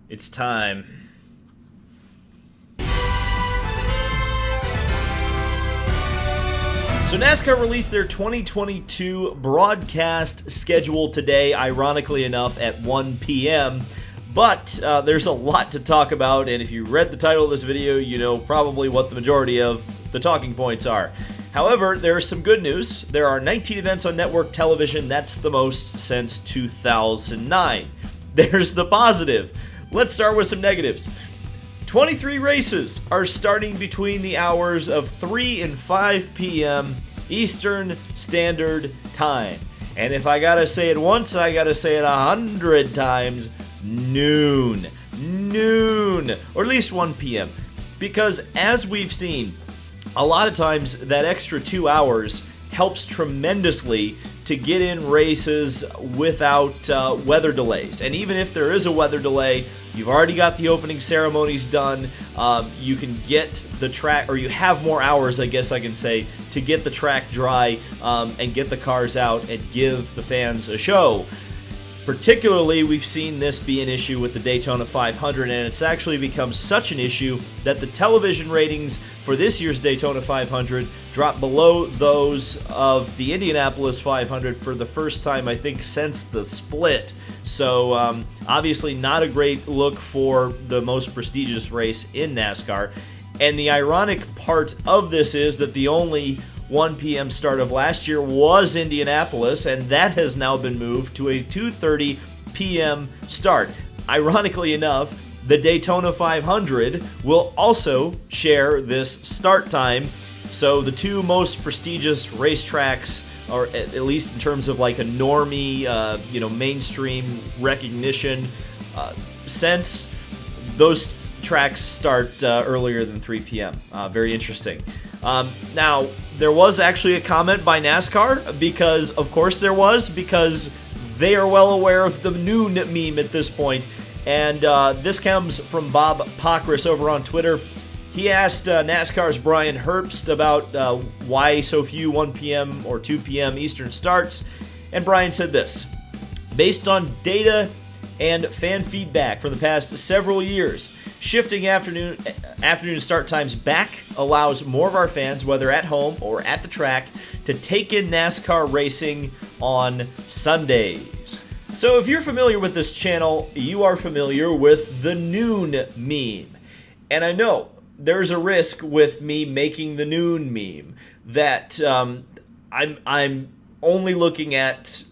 It's time. So NASCAR released their 2022 broadcast schedule today, ironically enough, at 1 p.m. But there's a lot to talk about, and if you read the title of this video, you know probably what the majority of the talking points are. However, there's some good news. There are 19 events on network television. That's the most since 2009. There's the positive. Let's start with some negatives. 23 races are starting between the hours of 3 and 5 p.m. Eastern Standard Time. And if I gotta say it once, I gotta say it 100 times. Noon. Or at least 1 p.m. Because as we've seen, a lot of times that extra 2 hours helps tremendously to get in races without weather delays. And even if there is a weather delay, you've already got the opening ceremonies done. You can get the track, or you have more hours, I guess I can say, to get the track dry and get the cars out and give the fans a show. Particularly, we've seen this be an issue with the Daytona 500, and it's actually become such an issue that the television ratings for this year's Daytona 500 dropped below those of the Indianapolis 500 for the first time, I think, since the split. So, obviously not a great look for the most prestigious race in NASCAR. And the ironic part of this is that the only 1 p.m. start of last year was Indianapolis, and that has now been moved to a 2:30 p.m. start. Ironically enough, the Daytona 500 will also share this start time, so the two most prestigious racetracks, or at least in terms of like a normie, mainstream recognition sense, those tracks start earlier than 3 p.m. Very interesting. Now, there was actually a comment by NASCAR, because, of course there was, because they are well aware of the noon meme at this point. And this comes from Bob Pockris over on Twitter. He asked NASCAR's Brian Herbst about why so few 1 p.m. or 2 p.m. Eastern starts. And Brian said this: based on data and fan feedback from the past several years, shifting afternoon start times back allows more of our fans, whether at home or at the track, to take in NASCAR racing on Sundays. So if you're familiar with this channel, you are familiar with the noon meme. And I know there's a risk with me making the noon meme that I'm only looking at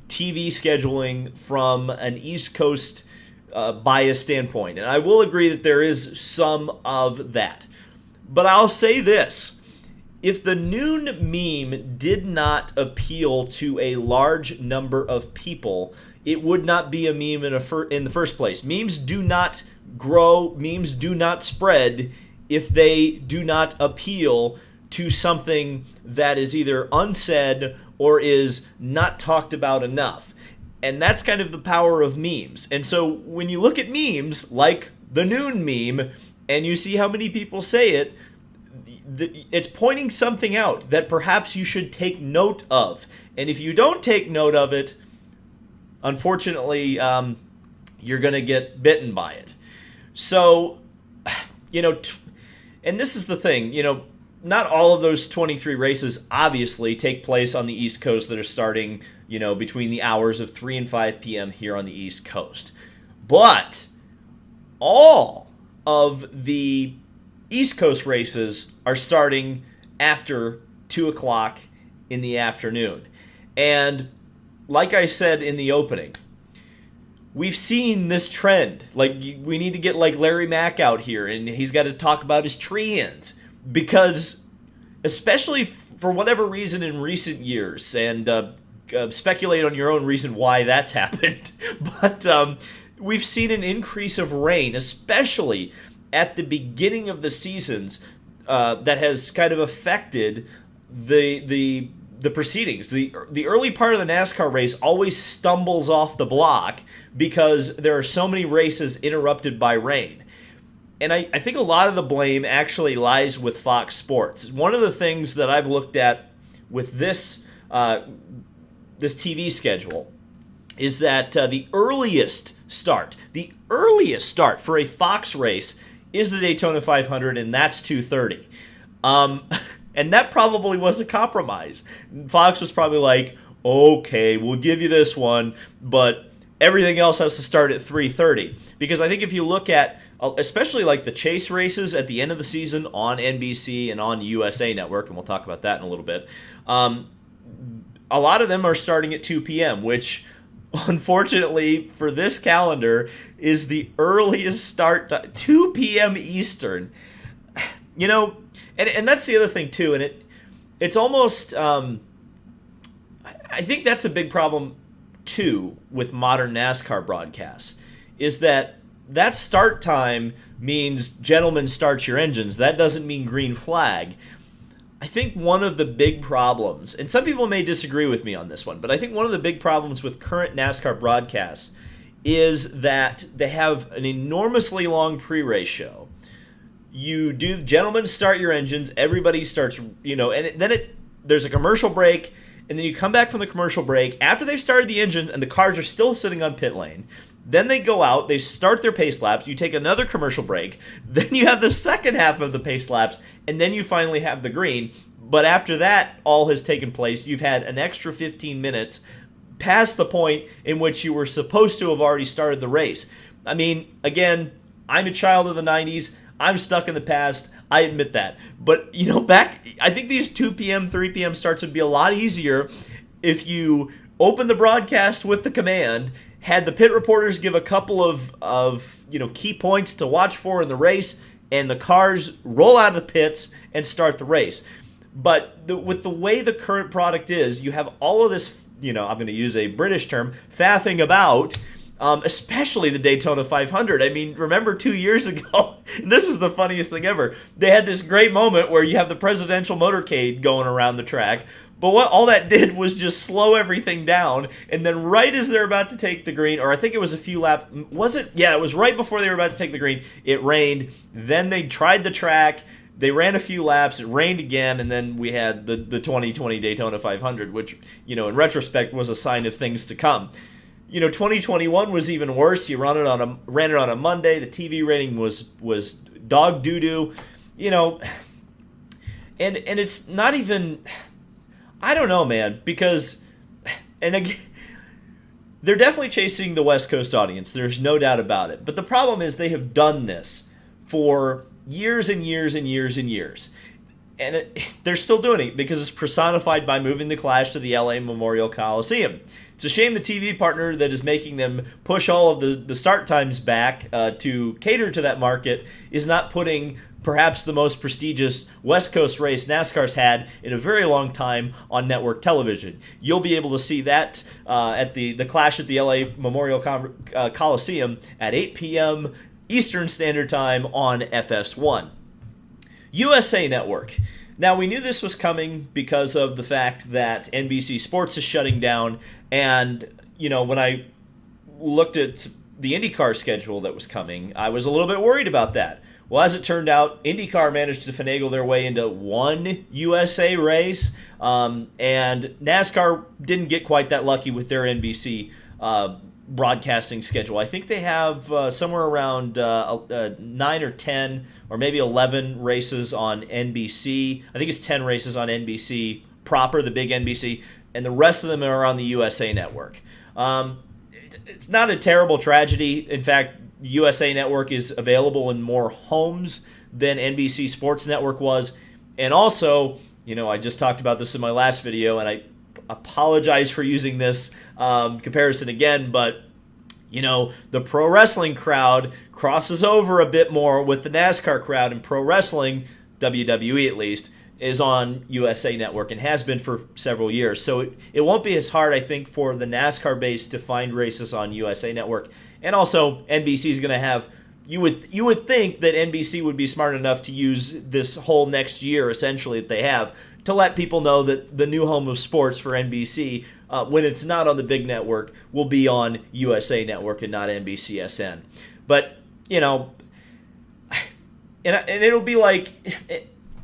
TV scheduling from an East Coast bias standpoint. And I will agree that there is some of that. But I'll say this: if the noon meme did not appeal to a large number of people, it would not be a meme in the first place. Memes do not grow, memes do not spread if they do not appeal to something that is either unsaid or is not talked about enough. And that's kind of the power of memes. And so when you look at memes like the noon meme and you see how many people say it, it's pointing something out that perhaps you should take note of. And if you don't take note of it, unfortunately, you're going to get bitten by it. So, and this is the thing, not all of those 23 races obviously take place on the East Coast that are starting, between the hours of 3 and 5 p.m. here on the East Coast. But all of the East Coast races are starting after 2 o'clock in the afternoon. And like I said in the opening, we've seen this trend. Like, we need to get like Larry Mack out here, and he's got to talk about his trends. Because, especially for whatever reason in recent years, and speculate on your own reason why that's happened, but we've seen an increase of rain, especially at the beginning of the seasons, that has kind of affected the proceedings. The early part of the NASCAR race always stumbles off the block because there are so many races interrupted by rain. And I think a lot of the blame actually lies with Fox Sports. One of the things that I've looked at with this TV schedule is that the earliest start for a Fox race is the Daytona 500, and that's 2:30. And that probably was a compromise. Fox was probably like, okay, we'll give you this one, but everything else has to start at 3:30. Because I think if you look at, especially like the chase races at the end of the season on NBC and on USA Network, and we'll talk about that in a little bit, a lot of them are starting at 2 p.m., which unfortunately for this calendar is the earliest start time, 2 p.m. Eastern. You know, and that's the other thing too, and it's almost, I think that's a big problem too with modern NASCAR broadcasts, is that start time means gentlemen start your engines. That doesn't mean green flag. I think one of the big problems, and some people may disagree with me on this one, but I think one of the big problems with current NASCAR broadcasts is that they have an enormously long pre-race show. You do, gentlemen start your engines, everybody starts, and then there's a commercial break, and then you come back from the commercial break after they've started the engines and the cars are still sitting on pit lane. Then they go out, they start their pace laps, you take another commercial break, then you have the second half of the pace laps, and then you finally have the green. But after that all has taken place, you've had an extra 15 minutes past the point in which you were supposed to have already started the race. I mean, again, I'm a child of the 90s. I'm stuck in the past. I admit that. But, I think these 2 p.m., 3 p.m. starts would be a lot easier if you open the broadcast with the command, had the pit reporters give a couple of key points to watch for in the race, and the cars roll out of the pits and start the race. But with the way the current product is, you have all of this, I'm going to use a British term, faffing about, especially the Daytona 500. I mean, remember 2 years ago, and this is the funniest thing ever, they had this great moment where you have the presidential motorcade going around the track, but what all that did was just slow everything down, and then right as they're about to take the green, or I think it was a few laps, was it? Yeah, it was right before they were about to take the green, it rained, then they tried the track, they ran a few laps, it rained again, and then we had the 2020 Daytona 500, which, in retrospect was a sign of things to come. 2021 was even worse. You ran it on a Monday. The TV rating was dog doo-doo. And it's not even, I don't know, man, because, and again, they're definitely chasing the West Coast audience. There's no doubt about it. But the problem is they have done this for years and years and years and years. And they're still doing it because it's personified by moving the Clash to the LA Memorial Coliseum. It's a shame the TV partner that is making them push all of the start times back to cater to that market is not putting perhaps the most prestigious West Coast race NASCAR's had in a very long time on network television. You'll be able to see that at the Clash at the LA Memorial Coliseum at 8 p.m. Eastern Standard Time on FS1. USA Network. Now, we knew this was coming because of the fact that NBC Sports is shutting down, and, when I looked at the IndyCar schedule that was coming, I was a little bit worried about that. Well, as it turned out, IndyCar managed to finagle their way into one USA race, and NASCAR didn't get quite that lucky with their NBC broadcasting schedule. I think they have somewhere around 9 or 10 or maybe 11 races on NBC. I think it's 10 races on NBC proper, the big NBC, and the rest of them are on the USA Network. It's not a terrible tragedy. In fact, USA Network is available in more homes than NBC Sports Network was. And also, I just talked about this in my last video, and I apologize for using this comparison again, but the pro wrestling crowd crosses over a bit more with the NASCAR crowd, and pro wrestling, WWE at least, is on USA Network and has been for several years. So it won't be as hard, I think, for the NASCAR base to find races on USA Network. And also, NBC is going to have, you would think that NBC would be smart enough to use this whole next year, essentially, that they have, to let people know that the new home of sports for NBC, when it's not on the big network, will be on USA Network and not NBCSN. But, and it'll be like,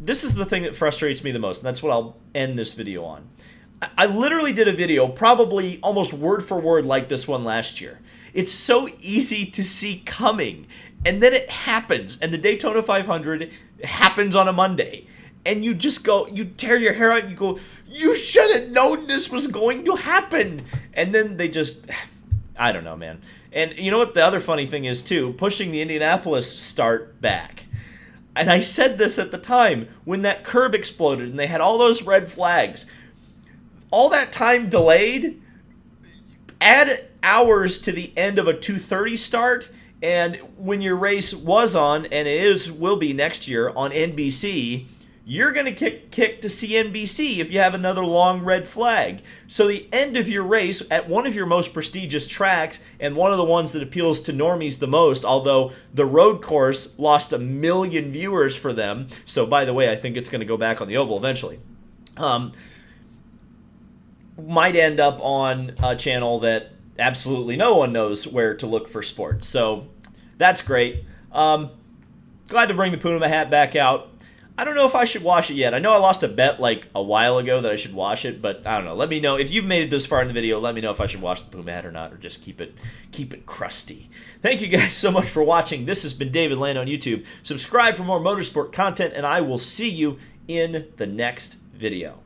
this is the thing that frustrates me the most, and that's what I'll end this video on. I literally did a video, probably almost word for word like this one last year. It's so easy to see coming, and then it happens, and the Daytona 500 happens on a Monday. And you just go, you tear your hair out and you go, you should have known this was going to happen. And then they just, I don't know, man. And you know what the other funny thing is, too? Pushing the Indianapolis start back. And I said this at the time when that curb exploded and they had all those red flags. All that time delayed, add hours to the end of a 2:30 start, and when your race was on, and it will be next year on NBC, you're going to kick to CNBC if you have another long red flag. So the end of your race at one of your most prestigious tracks and one of the ones that appeals to normies the most, although the road course lost 1 million viewers for them. So by the way, I think it's going to go back on the oval eventually. Might end up on a channel that absolutely no one knows where to look for sports. So that's great. Glad to bring the Puma hat back out. I don't know if I should wash it yet. I know I lost a bet like a while ago that I should wash it, but I don't know. Let me know if you've made it this far in the video. Let me know if I should wash the Puma hat or not, or just keep it crusty. Thank you guys so much for watching. This has been David Land on YouTube. Subscribe for more motorsport content, and I will see you in the next video.